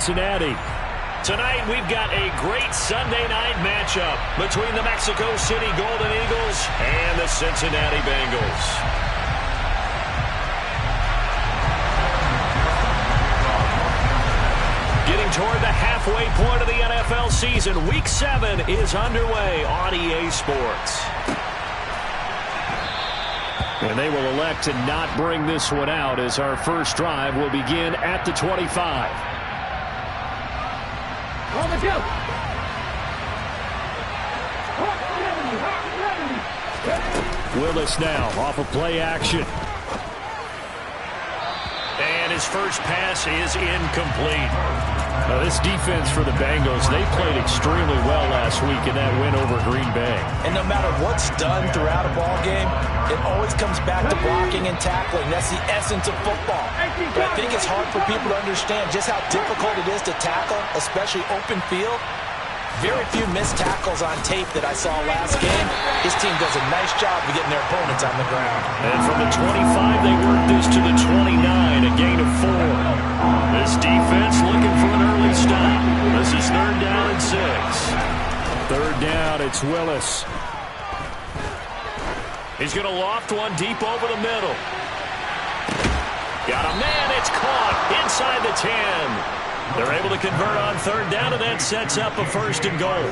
Cincinnati. Tonight we've got a great Sunday night matchup between the Mexico City Golden Eagles and the Cincinnati Bengals. Getting toward the halfway point of the NFL season, Week 7 is underway on EA Sports. And they will elect to not bring this one out as our first drive will begin at the 25. Willis now off of play action. And his first pass is incomplete. Now this defense for the Bengals, they played extremely well last week in that win over Green Bay. And no matter what's done throughout a ball game, it always comes back to blocking and tackling. That's the essence of football. But I think it's hard for people to understand just how difficult it is to tackle, especially open field. Very few missed tackles on tape that I saw last game. This team does a nice job of getting their opponents on the ground. And from the 25, they work this to the 29, a gain of 4. This defense looking for an early stop. This is 3rd down and 6. 3rd down, it's Willis. He's going to loft one deep over the middle. Got a man, it's caught inside the 10. They're able to convert on 3rd down, and that sets up a 1st and goal.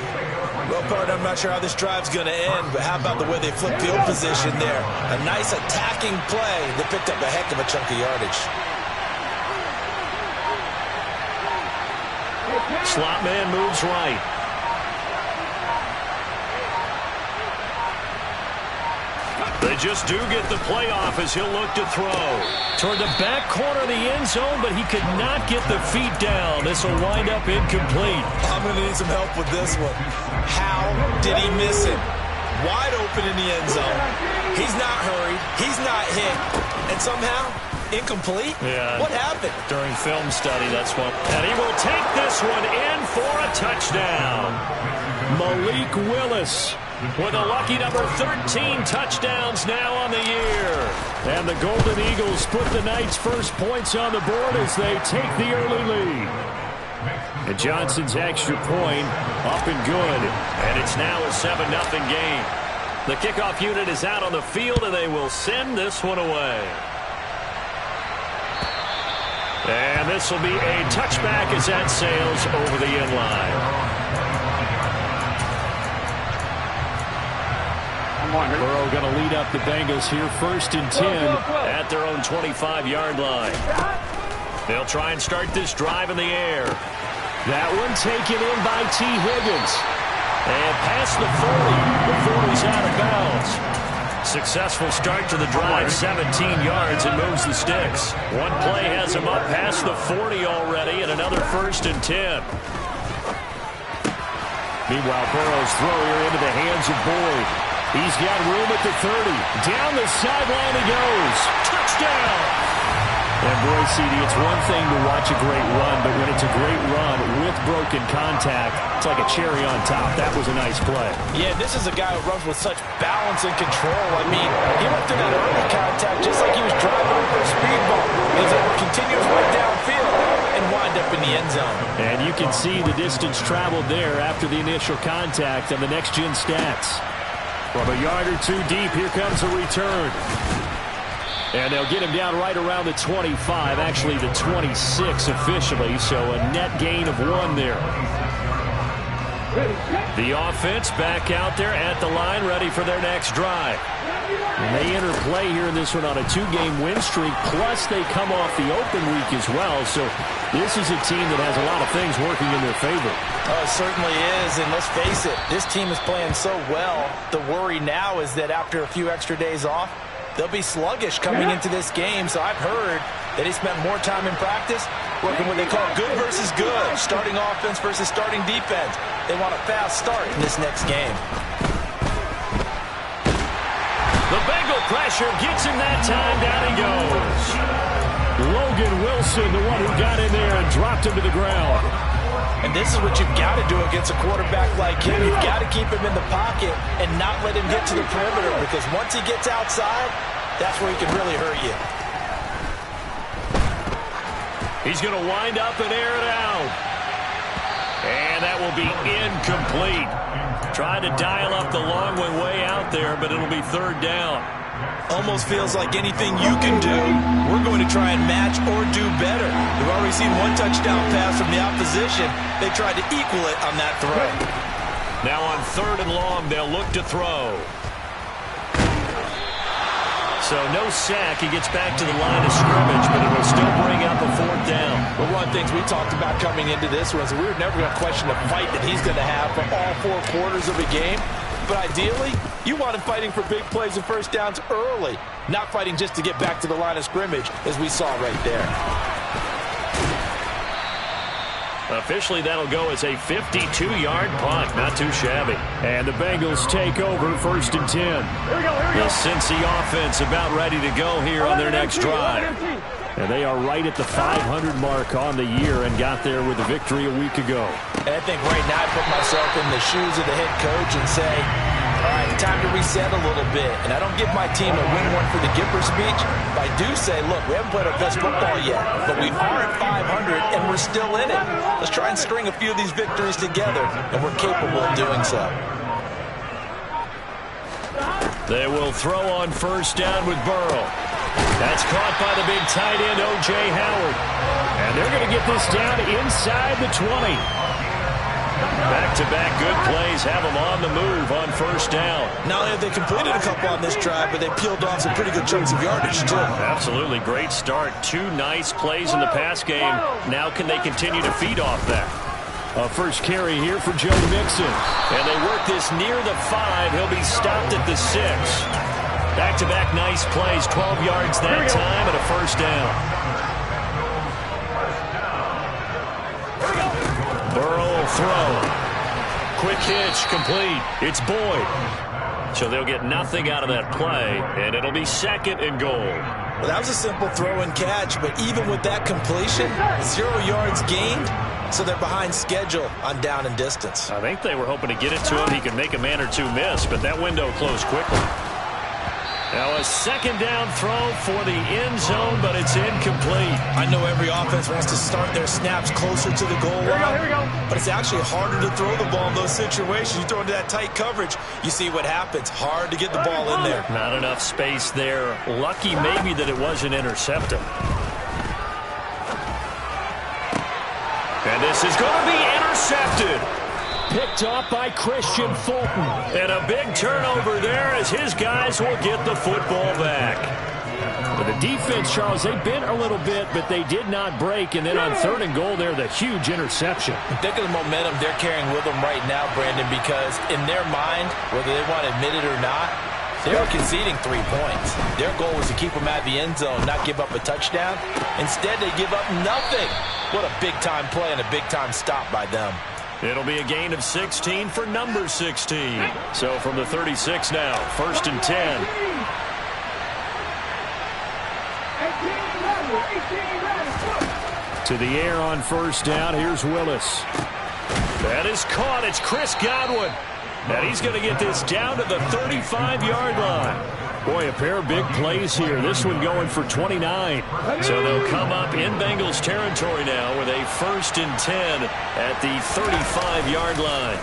Well, Bart, I'm not sure how this drive's going to end, but how about the way they flip field position there? A nice attacking play that picked up a heck of a chunk of yardage. Slot man moves right. They just do get the playoff as he'll look to throw. Toward the back corner of the end zone, but he could not get the feet down. This will wind up incomplete. I'm going to need some help with this one. How did he miss it? Wide open in the end zone. He's not hurried. He's not hit. And somehow, incomplete? Yeah. What happened? During film study, that's what. And he will take this one in for a touchdown. Malik Willis with a lucky number 13 touchdowns now on the year. And the Golden Eagles put the night's first points on the board as they take the early lead. And Johnson's extra point up and good. And it's now a 7-0 game. The kickoff unit is out on the field, and they will send this one away. And this will be a touchback as that sails over the end line. Burrow going to lead up the Bengals here 1st and 10 at their own 25-yard line. They'll try and start this drive in the air. That one taken in by T. Higgins. And past the 40. The 40's out of bounds. Successful start to the drive, 17 yards, and moves the sticks. One play has him up past the 40 already, and another 1st and 10. Meanwhile, Burrow's throw here into the hands of Boyd. He's got room at the 30. Down the sideline he goes. Touchdown! And boy, CD, it's one thing to watch a great run, but when it's a great run with broken contact, it's like a cherry on top. That was a nice play. Yeah, this is a guy who runs with such balance and control. I mean, he went through that early contact just like he was driving over a speed bump. He's able to continue his way downfield and wind up in the end zone. And you can see the distance traveled there after the initial contact on the next-gen stats. From a yard or 2 deep, here comes a return. And they'll get him down right around the 25, actually the 26 officially, so a net gain of 1 there. The offense back out there at the line, ready for their next drive. And they enter play here in this one on a 2-game win streak, plus they come off the open week as well, so this is a team that has a lot of things working in their favor. Oh, it certainly is, and let's face it, this team is playing so well. The worry now is that after a few extra days off, they'll be sluggish coming into this game, so I've heard that he spent more time in practice working what they call good versus good, starting offense versus starting defense. They want a fast start in this next game. The Bengal pressure gets him that time. Down he goes. Logan Wilson, the one who got in there and dropped him to the ground. And this is what you've got to do against a quarterback like him. You've got to keep him in the pocket and not let him get to the perimeter, because once he gets outside, that's where he can really hurt you. He's going to wind up and air it out. And that will be incomplete. Trying to dial up the long way out there, but it'll be third down. Almost feels like anything you can do, we're going to try and match or do better. We've already seen one touchdown pass from the opposition. They tried to equal it on that throw. Now on third and long, they'll look to throw. So no sack. He gets back to the line of scrimmage, but it will still bring up a fourth down. Well, one of the things we talked about coming into this was we were never going to question the fight that he's going to have for all 4 quarters of a game. But ideally, you want him fighting for big plays and first downs early, not fighting just to get back to the line of scrimmage, as we saw right there. Officially, that'll go as a 52-yard punt. Not too shabby. And the Bengals take over first and 10. The Cincy offense about ready to go here on their next drive. And they are right at the 500 mark on the year and got there with a victory a week ago. And I think right now I put myself in the shoes of the head coach and say, all right, time to reset a little bit. And I don't give my team a win one for the Gipper speech, but I do say, look, we haven't played our best football yet, but we are at 500 and we're still in it. Let's try and string a few of these victories together, and we're capable of doing so. They will throw on first down with Burrow. That's caught by the big tight end, O.J. Howard. And they're going to get this down inside the 20. Back-to-back good plays have them on the move on first down. Not only have they completed a couple on this drive, but they peeled off some pretty good chunks of yardage, too. Absolutely. Great start. 2 nice plays in the pass game. Now can they continue to feed off that? A first carry here for Joe Mixon. And they work this near the 5. He'll be stopped at the 6. Back-to-back nice plays. 12 yards that time and a first down. Burrow will throw. Quick hitch, complete. It's Boyd. So they'll get nothing out of that play, and it'll be second and goal. Well, that was a simple throw and catch, but even with that completion, 0 yards gained, so they're behind schedule on down and distance. I think they were hoping to get it to him. He could make a man or two miss, but that window closed quickly. Now a second down throw for the end zone, but it's incomplete. I know every offense wants to start their snaps closer to the goal line, but it's actually harder to throw the ball in those situations. You throw into that tight coverage, you see what happens. Hard to get the ball in there. Not enough space there. Lucky maybe that it wasn't intercepted. And this is going to be intercepted. Picked off by Christian Fulton. And a big turnover there as his guys will get the football back. But the defense, Charles, they bent a little bit, but they did not break. And then on third and goal there, the huge interception. Think of the momentum they're carrying with them right now, Brandon, because in their mind, whether they want to admit it or not, they were conceding 3 points. Their goal was to keep them out of the end zone, not give up a touchdown. Instead, they give up nothing. What a big-time play and a big-time stop by them. It'll be a gain of 16 for number 16. So from the 36 now, first and 10. To the air on first down, here's Willis. That is caught, it's Chris Godwin. And he's going to get this down to the 35-yard line. Boy, a pair of big plays here. This one going for 29. So they'll come up in Bengals territory now with a first and 10 at the 35-yard line.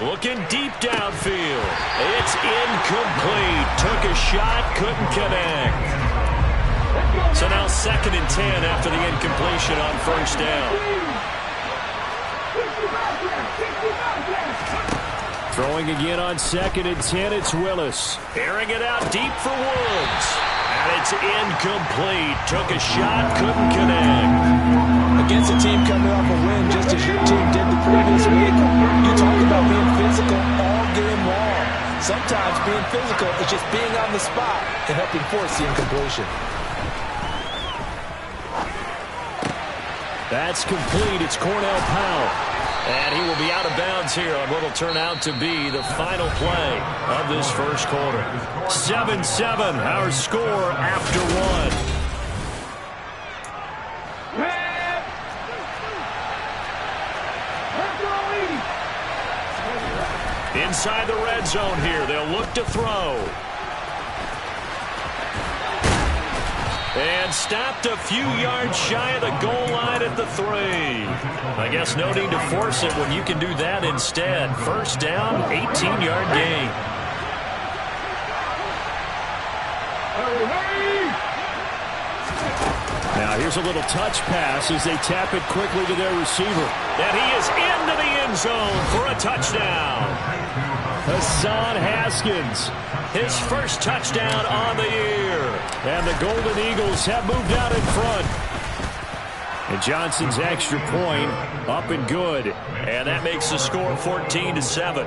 Looking deep downfield. It's incomplete. Took a shot, couldn't connect. So now second and 10 after the incompletion on first down. Throwing again on second and 10, it's Willis. Airing it out deep for Woods. And it's incomplete. Took a shot, couldn't connect. Against a team coming off a win, just as your team did the previous week, you talk about being physical all game long. Sometimes being physical is just being on the spot and helping force the incompletion. That's complete. It's Cornell Powell. And he will be out of bounds here on what will turn out to be the final play of this first quarter. 7-7, our score after one. Inside the red zone here, they'll look to throw. And stopped a few yards shy of the goal line at the 3. I guess no need to force it when you can do that instead. First down, 18-yard gain. Now here's a little touch pass as they tap it quickly to their receiver. And he is into the end zone for a touchdown. Hassan Haskins, his first touchdown on the year. And the Golden Eagles have moved out in front. And Johnson's extra point up and good. And that makes the score 14-7.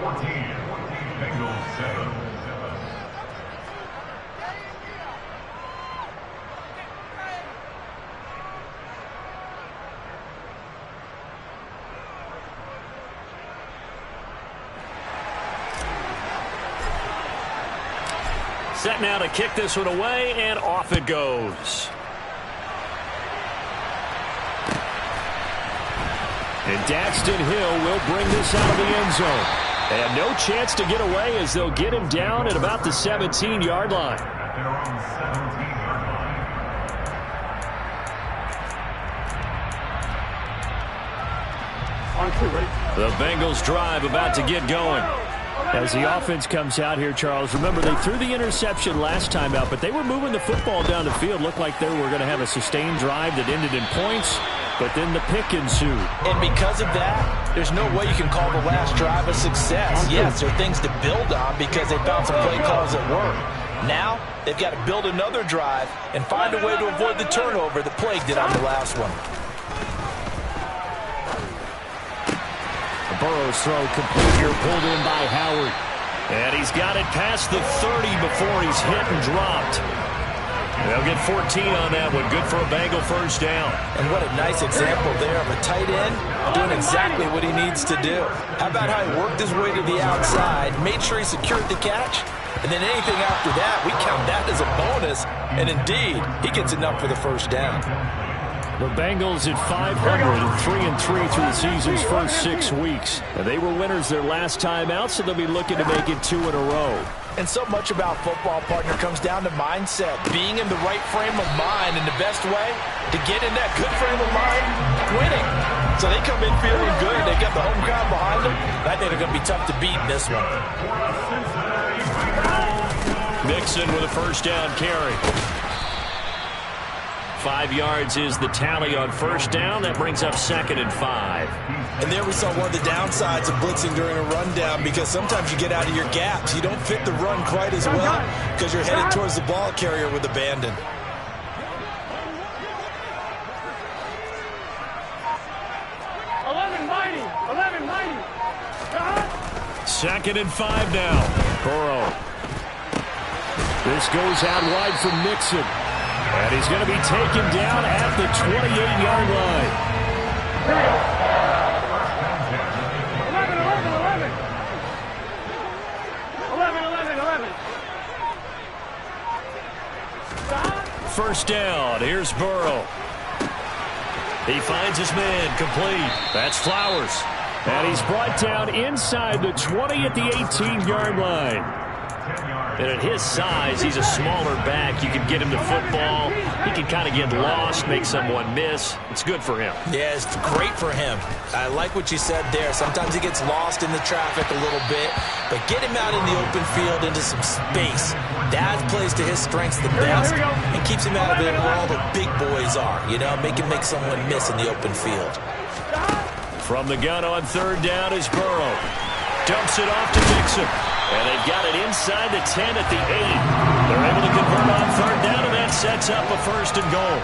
Set now to kick this one away, and off it goes. And Daxton Hill will bring this out of the end zone. And no chance to get away as they'll get him down at about the 17-yard line. The Bengals drive about to get going. As the offense comes out here, Charles, remember they threw the interception last time out, but they were moving the football down the field. Looked like they were going to have a sustained drive that ended in points, but then the pick ensued. And because of that, there's no way you can call the last drive a success. Yes, there are things to build on because they found some play calls that work. Now, they've got to build another drive and find a way to avoid the turnover that plagued it on the last one. Burrow's throw complete here, pulled in by Howard. And he's got it past the 30 before he's hit and dropped. They'll get 14 on that one. Good for a Bengal first down. And what a nice example there of a tight end doing exactly what he needs to do. How about how he worked his way to the outside, made sure he secured the catch, and then anything after that, we count that as a bonus. And indeed, he gets enough for the first down. The Bengals at 500 and 3-3 through the season's first 6 weeks. And they were winners their last time out, so they'll be looking to make it 2 in a row. And so much about football, partner, comes down to mindset. Being in the right frame of mind, and the best way to get in that good frame of mind, winning. So they come in feeling good. They got the home crowd behind them. I think they're going to be tough to beat in this one. Mixon with a first down carry. 5 yards is the tally on first down. That brings up 2nd and 5. And there we saw one of the downsides of blitzing during a rundown, because sometimes you get out of your gaps. You don't fit the run quite as well because you're headed towards the ball carrier with abandon. Second and 5 now. Burrow. This goes out wide from Mixon. And he's going to be taken down at the 28-yard line. 11. First down. Here's Burrow. He finds his man complete. That's Flowers. And he's brought down inside the 20 at the 18-yard line. And at his size, he's a smaller back. You can get him the football. He can kind of get lost, make someone miss. It's good for him. Yeah, it's great for him. I like what you said there. Sometimes he gets lost in the traffic a little bit, but get him out in the open field into some space. That plays to his strengths the best and keeps him out of it where all the big boys are. You know, make him make someone miss in the open field. From the gun on third down is Burrow. Dumps it off to Mixon. And they've got it inside the 10 at the 8. They're able to convert on third down, and that sets up a first and goal.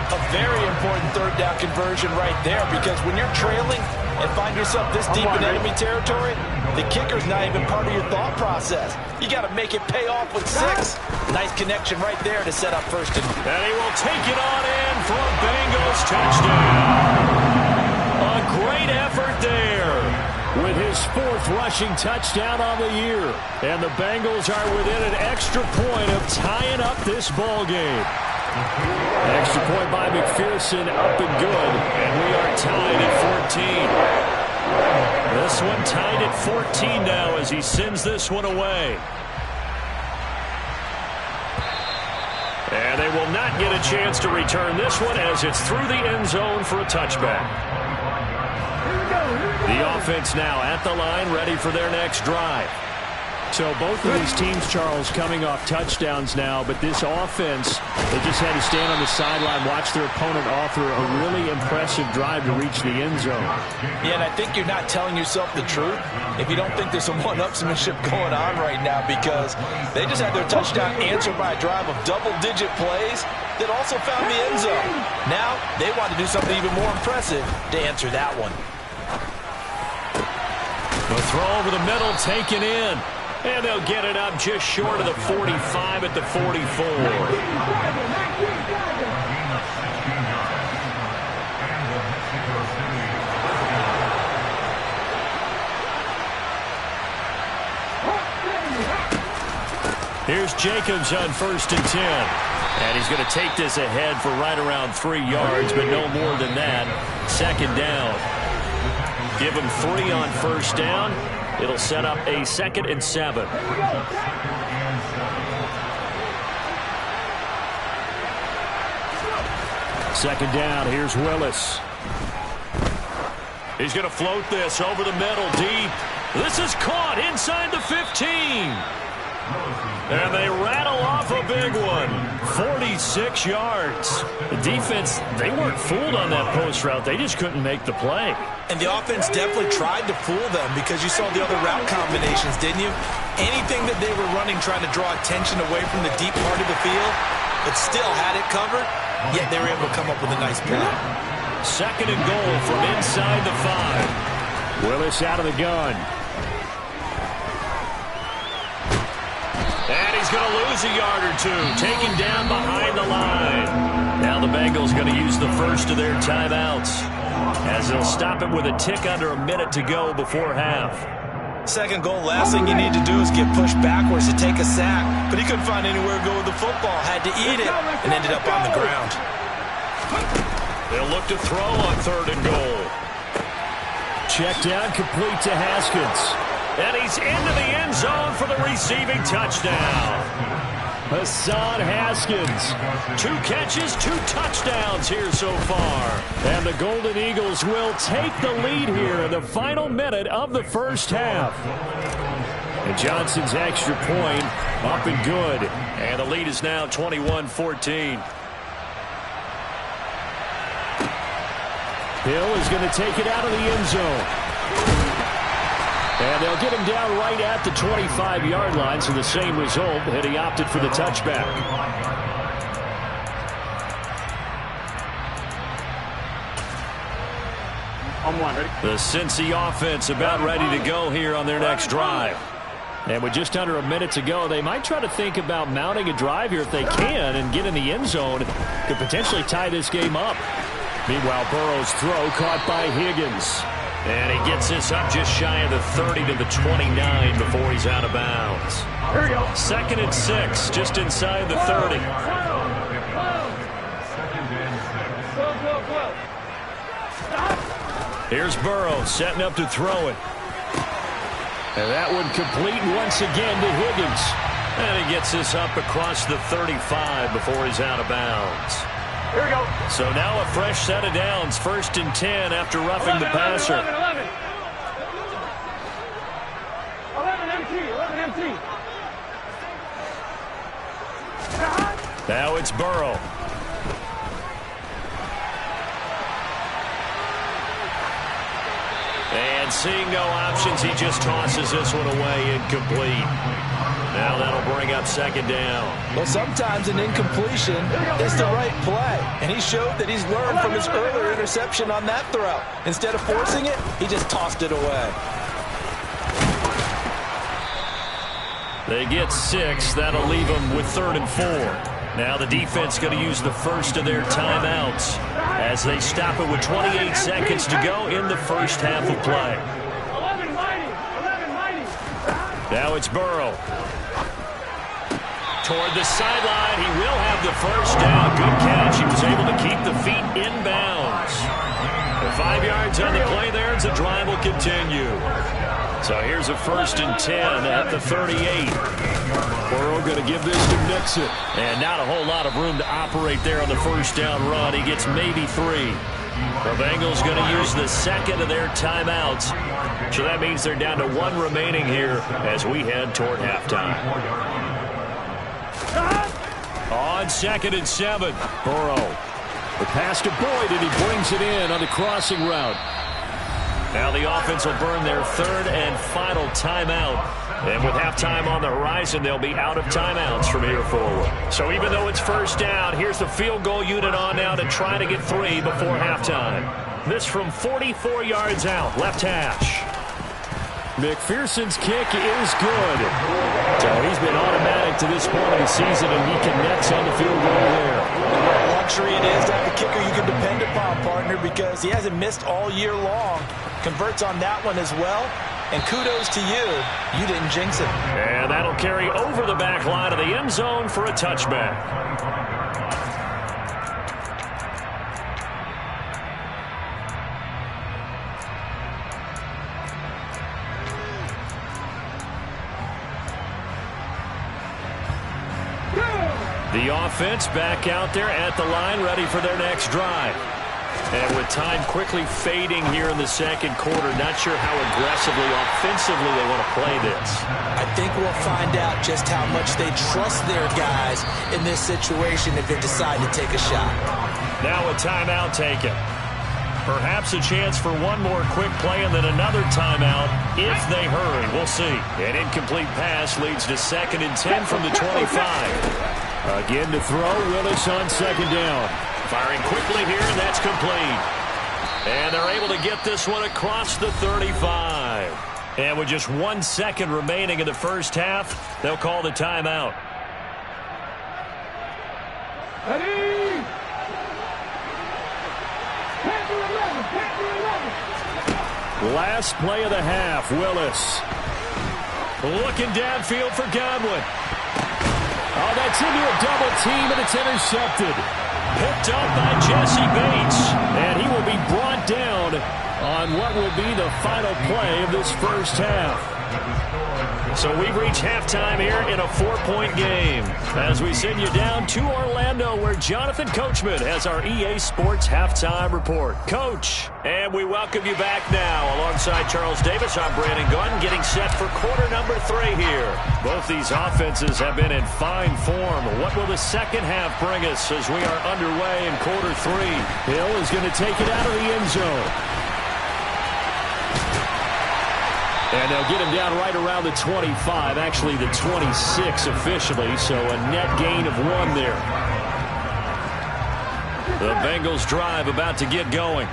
A very important third down conversion right there, because when you're trailing and find yourself this deep in enemy territory, the kicker's not even part of your thought process. You got to make it pay off with 6. Nice connection right there to set up first and goal. And he will take it on in for a Bengals touchdown. A great effort there, with his 4th rushing touchdown on the year. And the Bengals are within an extra point of tying up this ball game. An extra point by McPherson, up and good. And we are tied at 14. This one tied at 14 now as he sends this one away. And And they will not get a chance to return this one as it's through the end zone for a touchback. The offense now at the line, ready for their next drive. So both of these teams, Charles, coming off touchdowns now, but this offense, they just had to stand on the sideline, watch their opponent author a really impressive drive to reach the end zone. Yeah, and I think you're not telling yourself the truth if you don't think there's some one-upsmanship going on right now, because they just had their touchdown answered by a drive of double-digit plays that also found the end zone. Now they want to do something even more impressive to answer that one. The throw over the middle, taken in. And they'll get it up just short of the 45 at the 44. Here's Jacobs on 1st and 10. And he's going to take this ahead for right around 3 yards, but no more than that. 2nd down. Give him 3 on 1st down. It'll set up a 2nd and 7. Second down, here's Willis. He's going to float this over the middle, deep. This is caught inside the 15. And they rattle off a big one. 46 yards. The defense, they weren't fooled on that post route. They just couldn't make the play. And the offense definitely tried to fool them because you saw the other route combinations, didn't you? Anything that they were running trying to draw attention away from the deep part of the field, but still had it covered, yet they were able to come up with a nice play. 2nd and goal from inside the 5. Willis out of the gun. And he's going to lose a yard or two, taken down behind the line. Now the Bengals going to use the first of their timeouts, as they'll stop it with a tick under a minute to go before half. 2nd goal, last thing you need to do is get pushed backwards to take a sack. But he couldn't find anywhere to go with the football, had to eat it, and ended up on the ground. They'll look to throw on 3rd and goal. Check down, complete to Haskins. And he's into the end zone for the receiving touchdown. Hassan Haskins. 2 catches, 2 touchdowns here so far. And the Golden Eagles will take the lead here in the final minute of the first half. And Johnson's extra point up and good. And the lead is now 21-14. Hill is going to take it out of the end zone. And they'll get him down right at the 25-yard line, so the same result, and he opted for the touchback. The Cincy offense about ready to go here on their next drive. And with just under a minute to go, they might try to think about mounting a drive here if they can and get in the end zone. Could potentially tie this game up. Meanwhile, Burrow's throw caught by Higgins. And he gets this up just shy of the 30 to the 29 before he's out of bounds. 2nd and 6, just inside the 30. Here's Burrow setting up to throw it. And that one complete once again to Higgins. And he gets this up across the 35 before he's out of bounds. Here we go. So now a fresh set of downs. 1st and 10 after roughing the passer. 11 empty. Now it's Burrow. And seeing no options, he just tosses this one away, incomplete. Now that'll bring up 2nd down. Well, sometimes an incompletion is the right play. And he showed that he's learned from his earlier interception on that throw. Instead of forcing it, he just tossed it away. They get 6. That'll leave them with 3rd and 4. Now the defense going to use the first of their timeouts as they stop it with 28 seconds to go in the first half of play. Now it's Burrow. Toward the sideline, he will have the first down. Good catch. He was able to keep the feet inbounds. 5 yards on the play there as the drive will continue. So here's a 1st and 10 at the 38. Burrow going to give this to Mixon. And not a whole lot of room to operate there on the 1st down run. He gets maybe 3. The Bengals going to use the 2nd of their timeouts. So that means they're down to 1 remaining here as we head toward halftime. On 2nd and 7, Burrow. The pass to Boyd, and he brings it in on the crossing route. Now the offense will burn their 3rd and final timeout. And with halftime on the horizon, they'll be out of timeouts from here forward. So even though it's 1st down, here's the field goal unit on now to try to get 3 before halftime. This from 44 yards out, left hash. McPherson's kick is good. So he's been automatic to this point of the season, and he connects on the field goal there. What a luxury it is to have a kicker you can depend upon, partner, because he hasn't missed all year long. Converts on that one as well. And kudos to you. You didn't jinx it. And that'll carry over the back line of the end zone for a touchback. The offense back out there at the line, ready for their next drive. And with time quickly fading here in the 2nd quarter, not sure how aggressively, offensively they want to play this. I think we'll find out just how much they trust their guys in this situation if they decide to take a shot. Now a timeout taken. Perhaps a chance for one more quick play and then another timeout if they hurry. We'll see. An incomplete pass leads to 2nd and 10 from the 25. Again to throw, Willis on 2nd down. Firing quickly here, and that's complete. And they're able to get this one across the 35. And with just 1 second remaining in the 1st half, they'll call the timeout. Ready? Last play of the half, Willis. Looking downfield for Godwin. Oh, that's into a double team, and it's intercepted. Picked up by Jesse Bates. And he will be brought down on what will be the final play of this 1st half. So we've reached halftime here in a 4-point game as we send you down to Orlando, where Jonathan Coachman has our EA Sports Halftime Report. Coach, and we welcome you back now. Alongside Charles Davis, I'm Brandon Gunn, getting set for quarter number 3 here. Both these offenses have been in fine form. What will the 2nd half bring us as we are underway in quarter 3? Hill is going to take it out of the end zone. And they'll get him down right around the 25, actually the 26 officially, so a net gain of 1 there. The Bengals drive about to get going.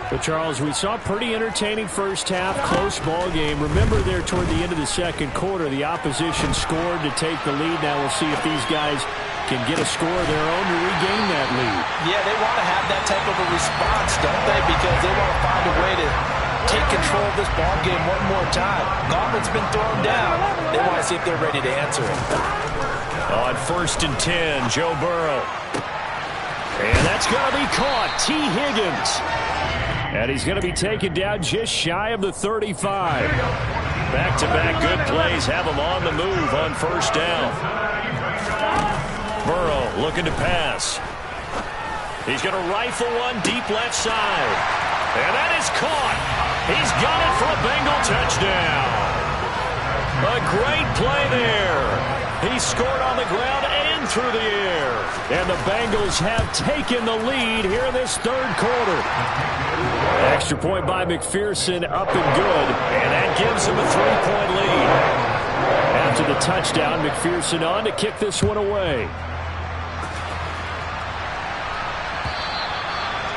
But, Charles, we saw a pretty entertaining 1st half, close ball game. Remember there toward the end of the 2nd quarter, the opposition scored to take the lead. Now we'll see if these guys can get a score of their own to regain that lead. Yeah, they want to have that type of a response, don't they? Because they want to find a way to take control of this ball game one more time. Gauntlet's been thrown down. They want to see if they're ready to answer it. On 1st and 10, Joe Burrow. And that's going to be caught. T. Higgins. And he's going to be taken down just shy of the 35. Back-to-back good plays have him on the move on 1st down. Burrow looking to pass. He's going to rifle one deep left side. And that is caught. He's got it for a Bengal touchdown. A great play there. He scored on the ground and through the air. And the Bengals have taken the lead here in this 3rd quarter. Extra point by McPherson, up and good. And that gives him a 3-point lead. After the touchdown, McPherson on to kick this one away.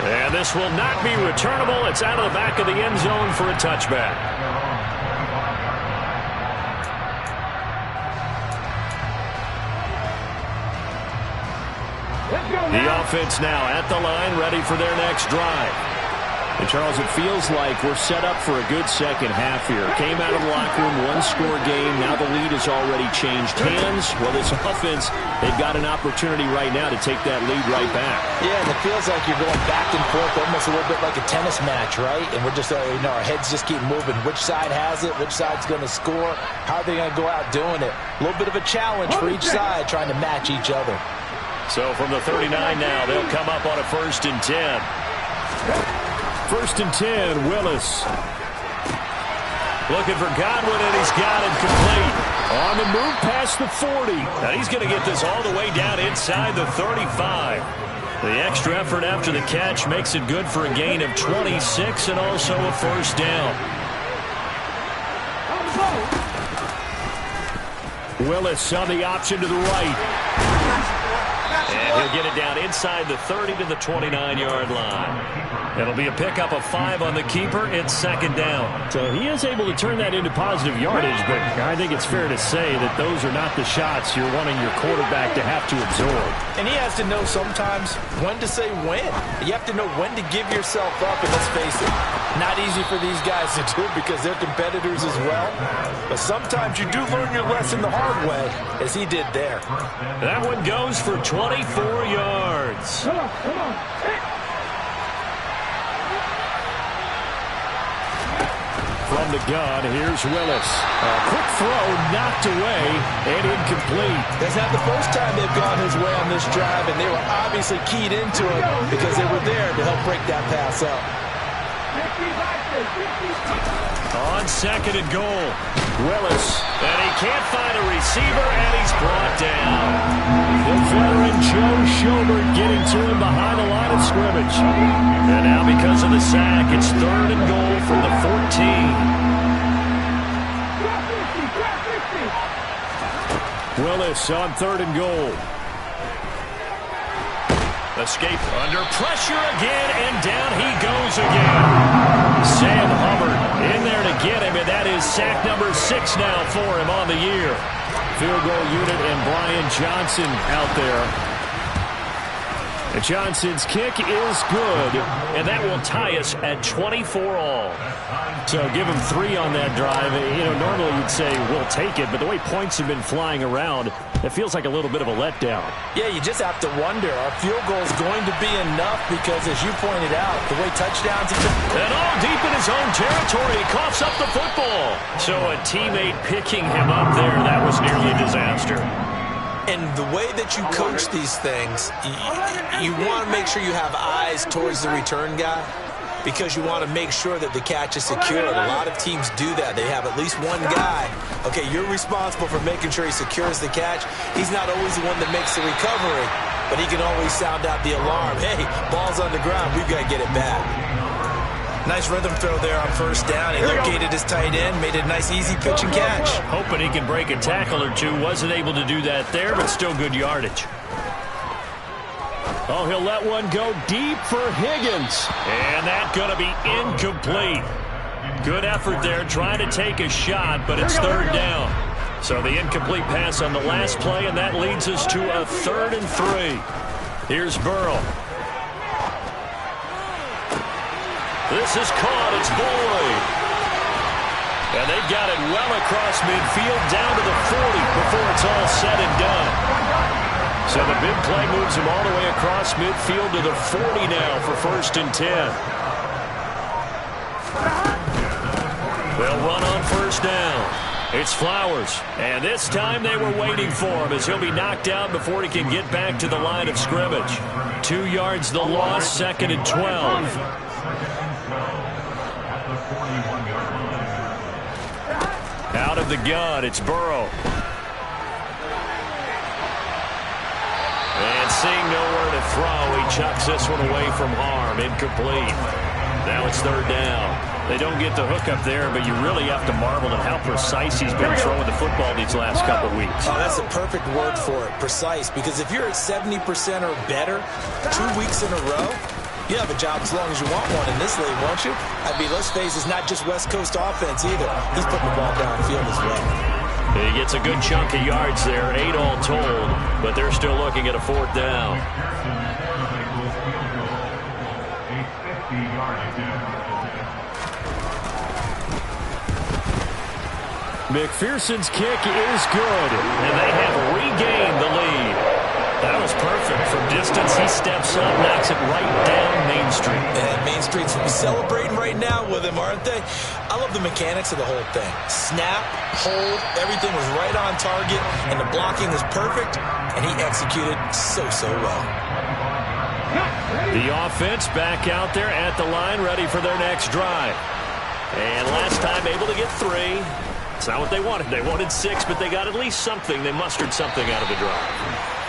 And this will not be returnable. It's out of the back of the end zone for a touchback. The offense now at the line, ready for their next drive. And, Charles, it feels like we're set up for a good second half here. Came out of the locker room, one-score game. Now the lead has already changed hands. Well, this offense, they've got an opportunity right now to take that lead right back. Yeah, and it feels like you're going back and forth almost a little bit like a tennis match, right? And we're just, our heads just keep moving. Which side has it? Which side's going to score? How are they going to go out doing it? A little bit of a challenge for each side trying to match each other. So from the 39 now, they'll come up on a 1st and 10. 1st and 10, Willis. Looking for Godwin, and he's got it complete. On the move past the 40. Now he's going to get this all the way down inside the 35. The extra effort after the catch makes it good for a gain of 26 and also a 1st down. Willis on the option to the right. And he'll get it down inside the 30 to the 29-yard line. It'll be a pickup of 5 on the keeper. It's 2nd down. So he is able to turn that into positive yardage, but I think it's fair to say that those are not the shots you're wanting your quarterback to have to absorb. And he has to know sometimes when to say when. You have to know when to give yourself up, and let's face it, not easy for these guys to do because they're competitors as well. But sometimes you do learn your lesson the hard way, as he did there. That one goes for 24 yards. Come on. From the gun, here's Willis. A quick throw, knocked away, and incomplete. That's not the first time they've gone his way on this drive, and they were obviously keyed into it because they were there to help break that pass up. On 2nd and goal, Willis. And he can't find a receiver, and he's brought down. The veteran Joe Schobert getting to him behind the line of scrimmage. And now because of the sack, it's 3rd and goal from the 14. Willis on 3rd and goal. Escape under pressure again, and down he goes again. Sam Hubbard in there to get him, and that is sack number 6 now for him on the year. Field goal unit and Brian Johnson out there. And Johnson's kick is good, and that will tie us at 24 all. So give him 3 on that drive. Normally you'd say we'll take it, but the way points have been flying around, it feels like a little bit of a letdown. Yeah, you just have to wonder, are field goals going to be enough? Because as you pointed out, the way touchdowns have been... And all deep in his own territory, he coughs up the football. So a teammate picking him up there, that was nearly a disaster. And the way that you coach these things, you want to make sure you have eyes towards the return guy because you want to make sure that the catch is secured. A lot of teams do that. They have at least one guy. Okay, you're responsible for making sure he secures the catch. He's not always the one that makes the recovery, but he can always sound out the alarm. Hey, ball's on the ground. We've got to get it back. Nice rhythm throw there on 1st down. He located his tight end, made it a nice, easy pitch and catch. Hoping he can break a tackle or two. Wasn't able to do that there, but still good yardage. Oh, he'll let one go deep for Higgins. And that's going to be incomplete. Good effort there, trying to take a shot, but it's 3rd down. So the incomplete pass on the last play, and that leads us to a 3rd and 3. Here's Burrow. This is caught. It's Boyd. And they've got it well across midfield down to the 40 before it's all said and done. So the big play moves him all the way across midfield to the 40 now for 1st and 10. They'll run on 1st down. It's Flowers. And this time they were waiting for him as he'll be knocked out before he can get back to the line of scrimmage. 2 yards the loss, 2nd and 12. Out of the gun, it's Burrow. And seeing nowhere to throw, he chucks this one away from harm. Incomplete. Now it's 3rd down. They don't get the hook up there, but you really have to marvel at how precise he's been throwing the football these last couple weeks. Oh, that's a perfect word for it, precise, because if you're at 70% or better 2 weeks in a row, you have a job as long as you want one in this league, won't you? I mean, let's face it, it's not just West Coast offense either. He's putting the ball downfield as well. He gets a good chunk of yards there, 8 all told, but they're still looking at a 4th down. McPherson's kick is good, and they have regained the lead. That was perfect. From distance, he steps up, knocks it right down Main Street. And Main Street's celebrating right now with him, aren't they? I love the mechanics of the whole thing. Snap, hold, everything was right on target, and the blocking was perfect, and he executed so well. The offense back out there at the line, ready for their next drive. And last time able to get 3. It's not what they wanted. They wanted 6, but they got at least something. They mustered something out of the drive.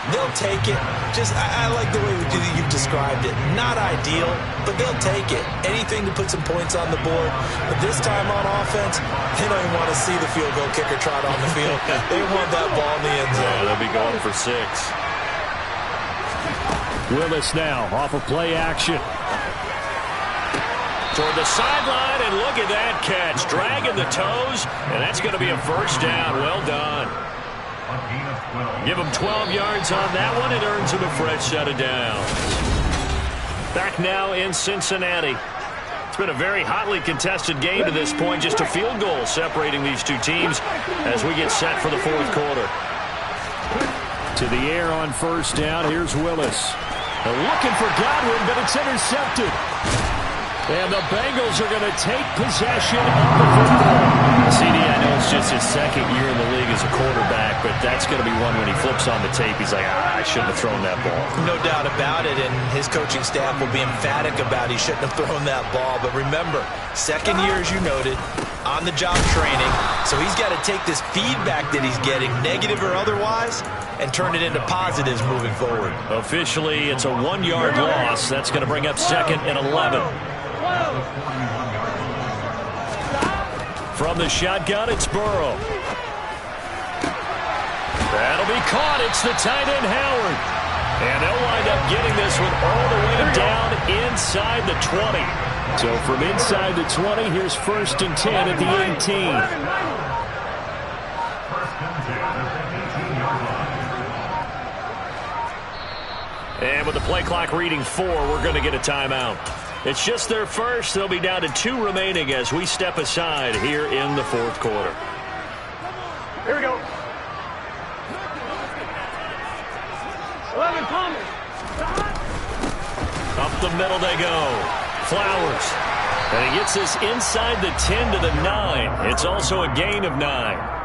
They'll take it. I like the way you've described it. Not ideal, but they'll take it. Anything to put some points on the board. But this time on offense, they don't even want to see the field goal kicker trot on the field. They want that ball in the end zone. Yeah, they'll be going for 6. Willis now off of play action. Toward the sideline, and look at that catch. Dragging the toes, and that's going to be a first down. Well done. Give him 12 yards on that one. It earns him a fresh set of downs. Back now in Cincinnati. It's been a very hotly contested game to this point. Just a field goal separating these two teams as we get set for the fourth quarter. To the air on first down. Here's Willis. They're looking for Godwin, but it's intercepted. And the Bengals are going to take possession of the football. CD, I know it's just his second year in the league as a quarterback, but that's going to be one when he flips on the tape, he's like, I shouldn't have thrown that ball. No doubt about it, and his coaching staff will be emphatic about he shouldn't have thrown that ball. But remember, second year, as you noted, on-the-job training, so he's got to take this feedback that he's getting, negative or otherwise, and turn it into positives moving forward. Officially, it's a 1-yard loss. That's going to bring up second and 11. From the shotgun, it's Burrow. That'll be caught. It's the tight end, Howard. And they'll wind up getting this one all the way down inside the 20. So from inside the 20, here's first and 10 at the 18. And with the play clock reading 4, we're going to get a timeout. It's just their first. They'll be down to 2 remaining as we step aside here in the fourth quarter. Here we go. 11 Thomas. Up the middle they go. Flowers. And he gets this inside the 10 to the 9. It's also a gain of 9.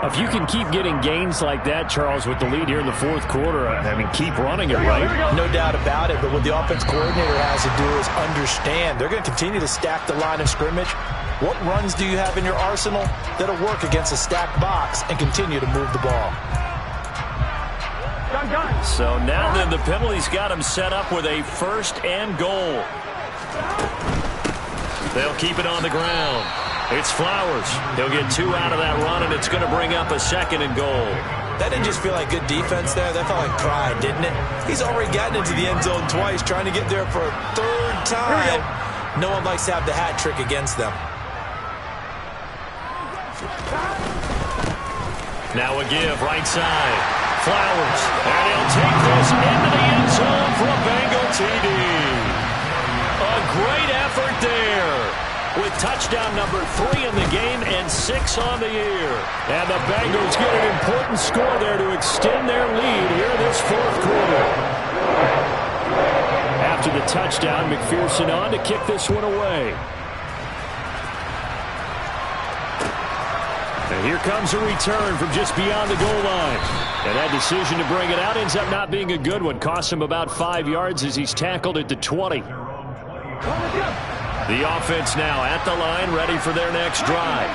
If you can keep getting gains like that, Charles, with the lead here in the fourth quarter, I mean, keep running it, right? No doubt about it, but what the offense coordinator has to do is understand. They're going to continue to stack the line of scrimmage. What runs do you have in your arsenal that'll work against a stacked box and continue to move the ball? So now then the penalty's got him set up with a first and goal. They'll keep it on the ground. It's Flowers. He'll get 2 out of that run, and it's going to bring up a second and goal. That didn't just feel like good defense there. That felt like pride, didn't it? He's already gotten into the end zone twice, trying to get there for a 3rd time. No one likes to have the hat trick against them. Now a give, right side. Flowers. And he'll take this into the end zone for a Bengal TD. A great effort there, with touchdown number 3 in the game and 6 on the year. And the Bengals get an important score there to extend their lead here this fourth quarter. After the touchdown, McPherson on to kick this one away. And here comes a return from just beyond the goal line. And that decision to bring it out ends up not being a good one. Costs him about 5 yards as he's tackled at the 20. The offense now at the line, ready for their next drive.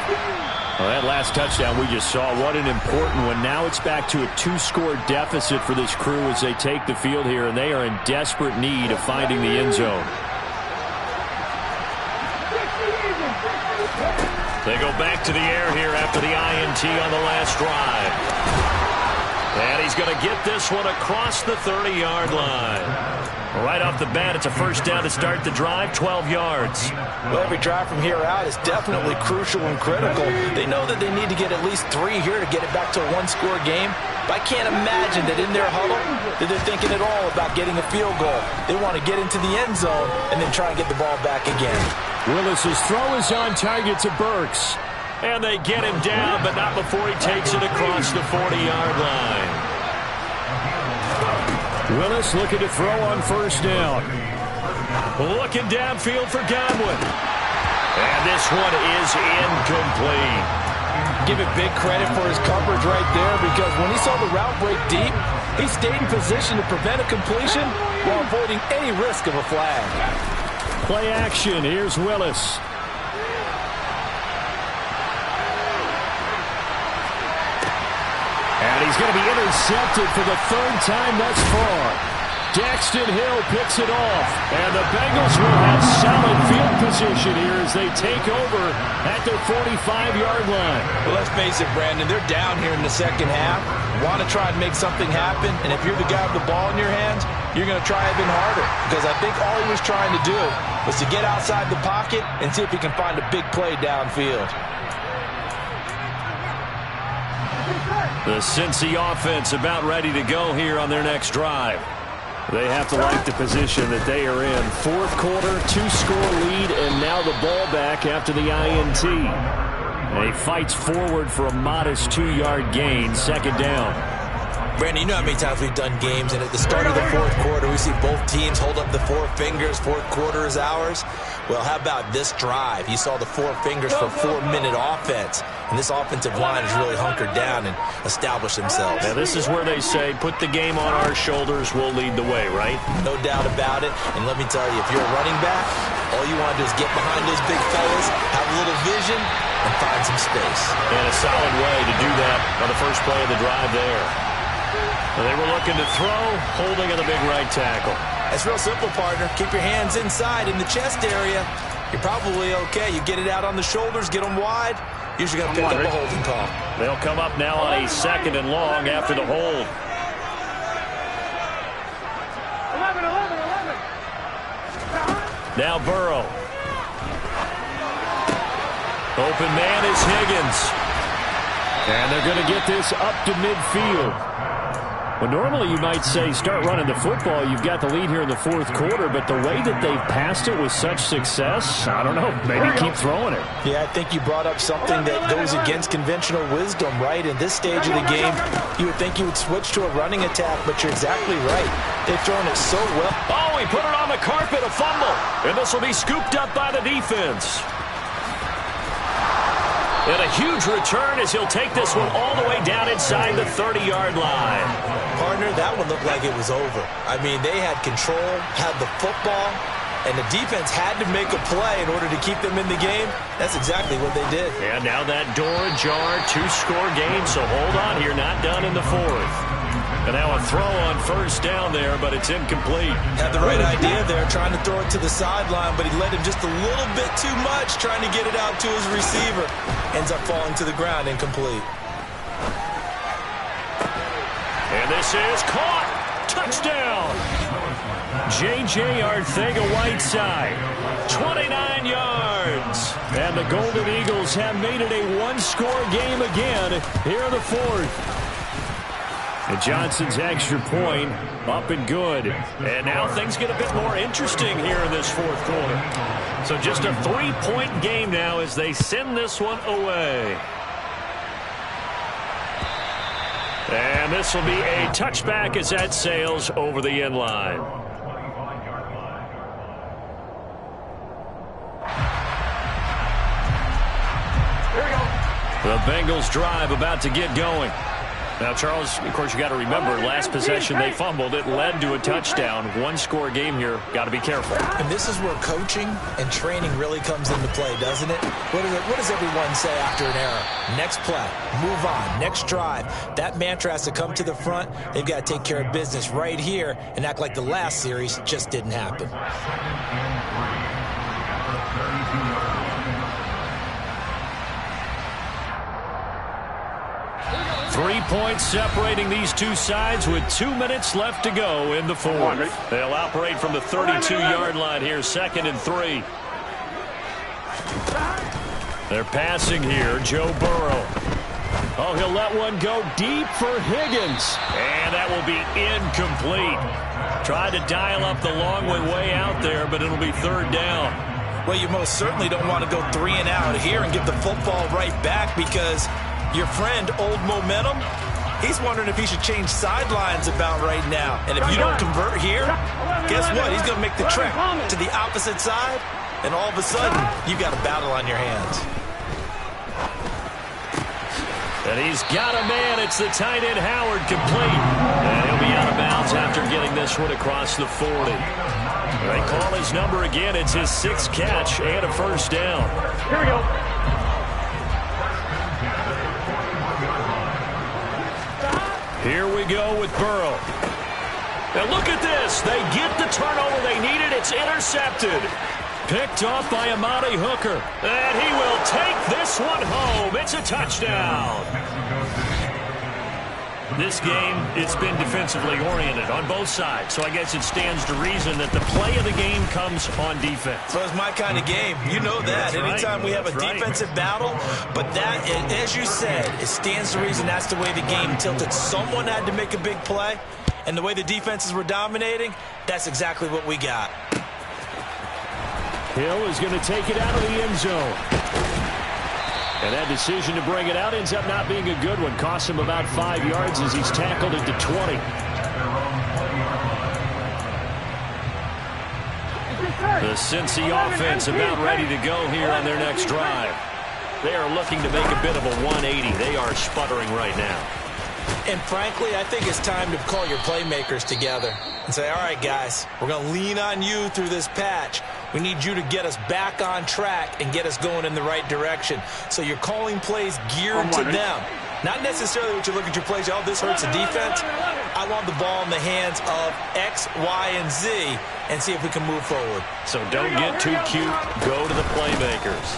Well, that last touchdown we just saw, what an important one. Now it's back to a 2-score deficit for this crew as they take the field here, and they are in desperate need of finding the end zone. They go back to the air here after the INT on the last drive. And he's going to get this one across the 30-yard line. Right off the bat, it's a first down to start the drive, 12 yards. Well, every drive from here out is definitely crucial and critical. They know that they need to get at least 3 here to get it back to a one-score game. But I can't imagine that in their huddle that they're thinking at all about getting a field goal. They want to get into the end zone and then try and get the ball back again. Willis's throw is on target to Burks. And they get him down, but not before he takes it across the 40-yard line. Willis looking to throw on first down. Looking downfield for Godwin. And this one is incomplete. Give it big credit for his coverage right there, because when he saw the route break deep, he stayed in position to prevent a completion while avoiding any risk of a flag. Play action. Here's Willis. And he's going to be intercepted for the third time thus far. Daxton Hill picks it off. And the Bengals will have solid field position here as they take over at their 45-yard line. Well, let's face it, Brandon, they're down here in the second half. Want to try and make something happen. And if you're the guy with the ball in your hands, you're going to try even harder. Because I think all he was trying to do was to get outside the pocket and see if he can find a big play downfield. The Cincy offense about ready to go here on their next drive. They have to like the position that they are in. Fourth quarter, 2-score lead, and now the ball back after the INT. And he fights forward for a modest 2-yard gain, second down. Brandon, you know how many times we've done games, and at the start of the fourth quarter, we see both teams hold up the 4 fingers, fourth quarter is ours. Well, how about this drive? You saw the 4 fingers for 4-minute offense, and this offensive line has really hunkered down and established themselves. Now, this is where they say, put the game on our shoulders, we'll lead the way, right? No doubt about it, and let me tell you, if you're a running back, all you want to do is get behind those big fellas, have a little vision, and find some space. And a solid way to do that on the first play of the drive there. They were looking to throw, holding in the big right tackle. It's real simple, partner. Keep your hands inside in the chest area. You're probably okay. You get it out on the shoulders, get them wide. Usually going to pick up a holding call. They'll come up now on a 2nd and long after the hold. 11. Now Burrow. Open man is Higgins. And they're going to get this up to midfield. Well, normally you might say start running the football. You've got the lead here in the fourth quarter, but the way that they've passed it with such success, I don't know, maybe keep throwing it. Yeah, I think you brought up something that goes against conventional wisdom, right? In this stage of the game, you would think you would switch to a running attack, but you're exactly right. They've thrown it so well. Oh, he put it on the carpet, a fumble. And this will be scooped up by the defense. And a huge return as he'll take this one all the way down inside the 30-yard line. Partner, that one looked like it was over. I mean, they had control, had the football, and the defense had to make a play in order to keep them in the game. That's exactly what they did. And now that door ajar, 2-score game, so hold on here, not done in the fourth. And now a throw on first down there, but it's incomplete. Had the right idea there, trying to throw it to the sideline, but he led him just a little bit too much, trying to get it out to his receiver. Ends up falling to the ground, incomplete. And this is caught. Touchdown. J.J. Arcega-Whiteside, 29 yards. And the Golden Eagles have made it a 1-score game again here in the fourth. And Johnson's extra point up and good. And now things get a bit more interesting here in this fourth quarter. So just a 3-point game now as they send this one away. And this will be a touchback as that sails over the end line. Here we go. The Bengals drive about to get going. Now, Charles, of course, you got to remember, last possession they fumbled. It led to a touchdown. 1-score game here. Got to be careful. And this is where coaching and training really comes into play, doesn't it? What does everyone say after an error? Next play, move on, next drive. That mantra has to come to the front. They've got to take care of business right here and act like the last series just didn't happen. 3 points separating these two sides with 2 minutes left to go in the fourth. They'll operate from the 32-yard line here, 2nd and 3. They're passing here, Joe Burrow. Oh, he'll let one go deep for Higgins. And that will be incomplete. Tried to dial up the long way out there, but it'll be 3rd down. Well, you most certainly don't want to go 3 and out here and give the football right back, because your friend, Old Momentum, he's wondering if he should change sidelines about right now. And if you don't convert here, guess what? He's going to make the trek to the opposite side, and all of a sudden, you've got a battle on your hands. And he's got a man. It's the tight end, Howard, complete. And he'll be out of bounds after getting this one across the 40. They call his number again. It's his 6th catch and a 1st down. Here we go. Here we go with Burrow. Now look at this. They get the turnover they needed. It's intercepted. Picked off by Amani Hooker. And he will take this one home. It's a touchdown. This game, it's been defensively oriented on both sides. So I guess it stands to reason that the play of the game comes on defense. So it's my kind of game. You know that. Anytime we have a defensive battle, but that, as you said, it stands to reason that's the way the game tilted. Someone had to make a big play, and the way the defenses were dominating, that's exactly what we got. Hill is going to take it out of the end zone. And that decision to bring it out ends up not being a good one. Costs him about 5 yards as he's tackled into 20. The Cincy offense about ready to go here on their next drive. They are looking to make a bit of a 180. They are sputtering right now. And frankly, I think it's time to call your playmakers together and say, all right, guys, we're going to lean on you through this patch. We need you to get us back on track and get us going in the right direction. So you're calling plays geared to them. Not necessarily what you look at your plays, oh, this hurts the defense. I want the ball in the hands of X, Y, and Z and see if we can move forward. So don't get too cute. Go to the playmakers.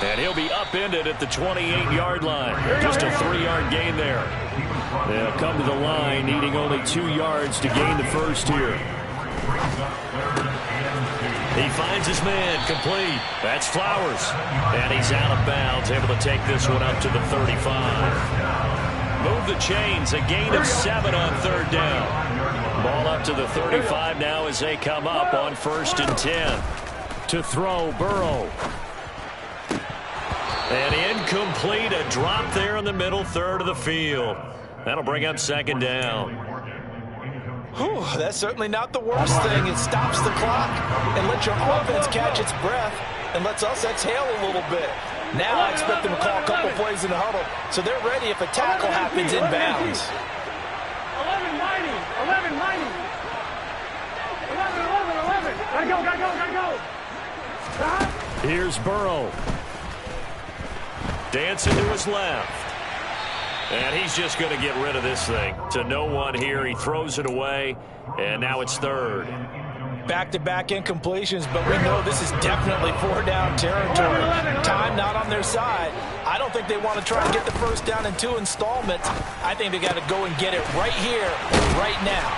And he'll be upended at the 28-yard line. Just a 3-yard gain there. They'll come to the line, needing only 2 yards to gain the first here. He finds his man, complete. That's Flowers. And he's out of bounds, able to take this one up to the 35. Move the chains, a gain of 7 on 3rd down. Ball up to the 35 now as they come up on 1st and 10. To throw, Burrow. And incomplete, a drop there in the middle third of the field. That'll bring up 2nd down. Whew, that's certainly not the worst thing. It stops the clock and lets your offense catch its breath and lets us exhale a little bit. Now I expect them to call a couple plays in the huddle so they're ready if a tackle happens in bounds. 11-90. 11-90. 11-11. Gotta go. Here's Burrow. Dancing to his left. And he's just going to get rid of this thing. To no one here. He throws it away. And now it's 3rd. Back-to-back incompletions, but we know this is definitely 4-down territory. Time not on their side. I don't think they want to try to get the first down in 2 installments. I think they got to go and get it right here, right now.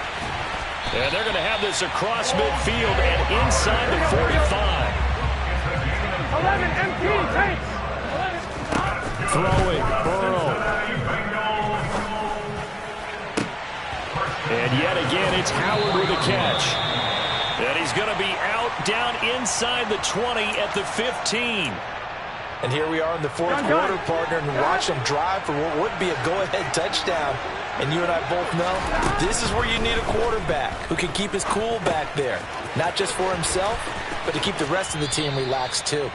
And they're going to have this across midfield and inside the 45. 11 empty tanks. Throwing, Burrow. And yet again, it's Howard with a catch. And he's going to be out down inside the 20 at the 15. And here we are in the 4th quarter, partner, and watch them drive for what would be a go-ahead touchdown. And you and I both know this is where you need a quarterback who can keep his cool back there. Not just for himself, but to keep the rest of the team relaxed too.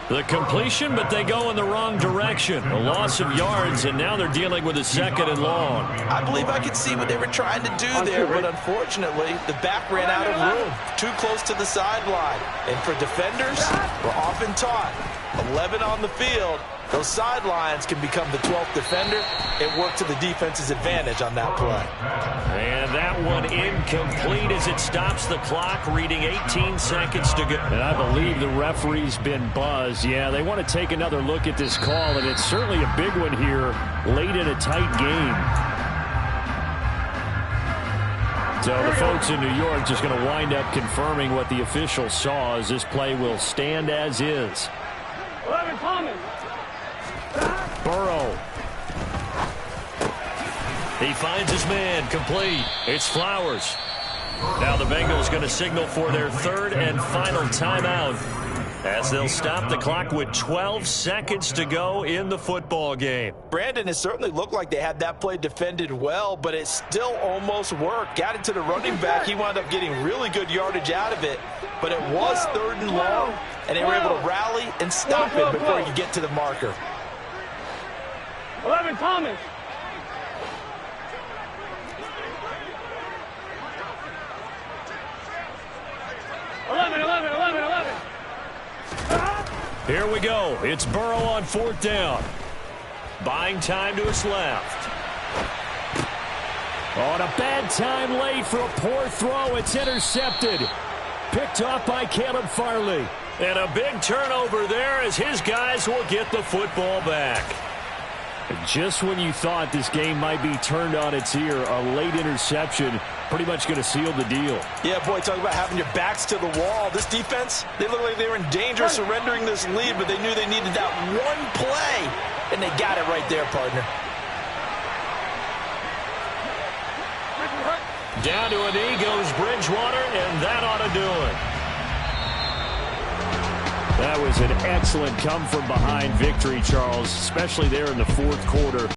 The completion, but they go in the wrong direction. A loss of yards, and now they're dealing with a 2nd and long. I believe I could see what they were trying to do there, but unfortunately, the back ran out of room. Too close to the sideline. And for defenders, we're often taught 11 on the field Those sidelines can become the 12th defender. It worked to the defense's advantage on that play. And that one incomplete as it stops the clock, reading 18 seconds to go. And I believe the referee's been buzzed. Yeah, they want to take another look at this call, and it's certainly a big one here late in a tight game. So the folks in New York just going to wind up confirming what the official saw, as this play will stand as is. 11 Thomas. Burrow. He finds his man, complete. It's Flowers. Now the Bengals going to signal for their third and final timeout, as they'll stop the clock with 12 seconds to go in the football game. Brandon, it certainly looked like they had that play defended well, but it still almost worked. Got it to the running back. He wound up getting really good yardage out of it, but it was third and long, and they were able to rally and stop it before you get to the marker. 11 Thomas. Here we go. It's Burrow on fourth down. Buying time to his left. On a bad time late for a poor throw. It's intercepted. Picked off by Caleb Farley. And a big turnover there as his guys will get the football back. Just when you thought this game might be turned on its ear, a late interception pretty much going to seal the deal. Yeah, boy, talk about having your backs to the wall. This defense, they look like they were in danger of surrendering this lead, but they knew they needed that one play, and they got it right there, partner. Down to a knee goes Bridgewater, and that ought to do it. That was an excellent come-from-behind victory, Charles, especially there in the fourth quarter.